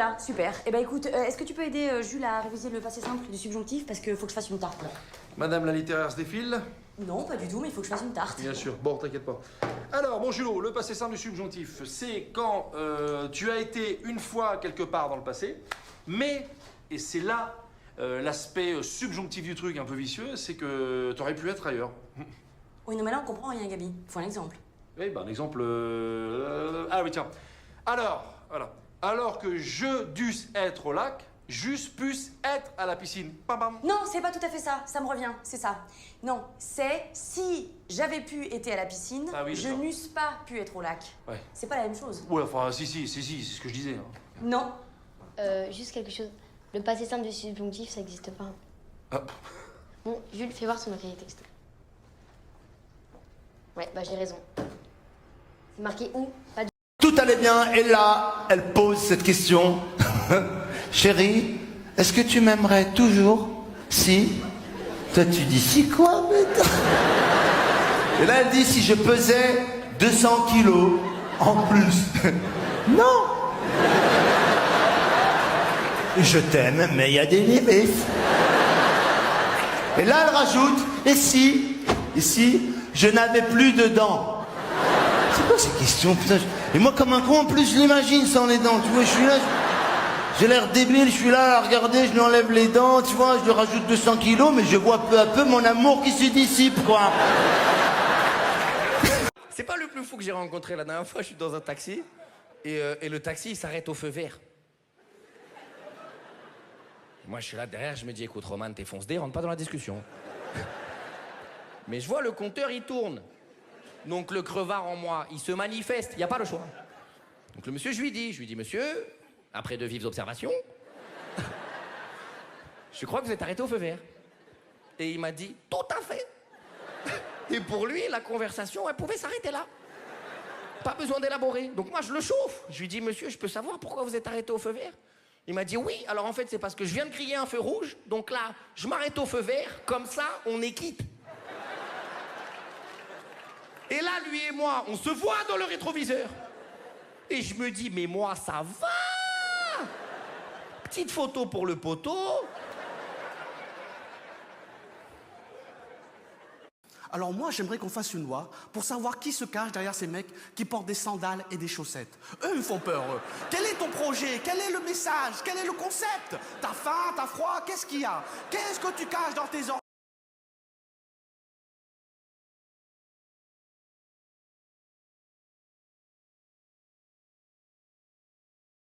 là, super. Eh ben écoute, est-ce que tu peux aider Jules à réviser le passé simple du subjonctif parce qu'il faut que je fasse une tarte là. Madame la littéraire se défile? Non, pas du tout, mais il faut que je fasse une tarte. Bien sûr, bon, t'inquiète pas. Alors, bon Julot, le passé simple du subjonctif, c'est quand tu as été une fois quelque part dans le passé, mais, et c'est là l'aspect subjonctif du truc un peu vicieux, c'est que t'aurais pu être ailleurs. Oui, non mais là on comprend rien, Gabi. Faut un exemple. Oui, ben un exemple... Ah oui, tiens. Alors, voilà. Alors que je dusse être au lac, j'eusse puisse être à la piscine. Bam bam. Non, c'est pas tout à fait ça. Ça me revient, c'est ça. Non, c'est si j'avais pu être à la piscine, Ah oui, je d'accord. n'eusse pas pu être au lac. Ouais. C'est pas la même chose. Ouais, enfin, si, c'est ce que je disais. Hein. Non. Juste quelque chose. Le passé simple du subjonctif, ça n'existe pas. Ah. Bon, Jules, fais voir son cahier texte. Ouais, bah j'ai raison. C'est marqué où? Pas du... Tout allait bien, et là, elle pose cette question. Chérie, est-ce que tu m'aimerais toujours si... Toi, tu dis si quoi, putain? Et là, elle dit si je pesais 200 kilos en plus. Non. Je t'aime, mais il y a des limites. Et là, elle rajoute, et si je n'avais plus de dents? C'est quoi ces questions, putain? Et moi, comme un con, en plus, je l'imagine sans les dents, tu vois, je suis là, j'ai l'air débile, je suis là à regarder, je lui enlève les dents, tu vois, je lui rajoute 200 kilos, mais je vois peu à peu mon amour qui se dissipe, quoi. C'est pas le plus fou que j'ai rencontré la dernière fois, je suis dans un taxi, et le taxi, il s'arrête au feu vert. Moi, je suis là derrière, je me dis, écoute, Roman, t'es fonce-dé, rentre pas dans la discussion. Mais je vois le compteur, il tourne. Donc le crevard en moi, il se manifeste, il n'y a pas le choix. Donc le monsieur, je lui dis, monsieur, après de vives observations, je crois que vous êtes arrêté au feu vert. Et il m'a dit, tout à fait. Et pour lui, la conversation, elle pouvait s'arrêter là. Pas besoin d'élaborer. Donc moi, je le chauffe. Je lui dis, monsieur, je peux savoir pourquoi vous êtes arrêté au feu vert? Il m'a dit, oui, alors en fait, c'est parce que je viens de crier un feu rouge, donc là, je m'arrête au feu vert, comme ça, on est quitte. Et là, lui et moi, on se voit dans le rétroviseur. Et je me dis, mais moi, ça va! Petite photo pour le poteau. Alors moi, j'aimerais qu'on fasse une loi pour savoir qui se cache derrière ces mecs qui portent des sandales et des chaussettes. Eux, ils me font peur, eux. Quel est ton projet? Quel est le message? Quel est le concept? T'as faim? T'as froid? Qu'est-ce qu'il y a? Qu'est-ce que tu caches dans tes oreilles?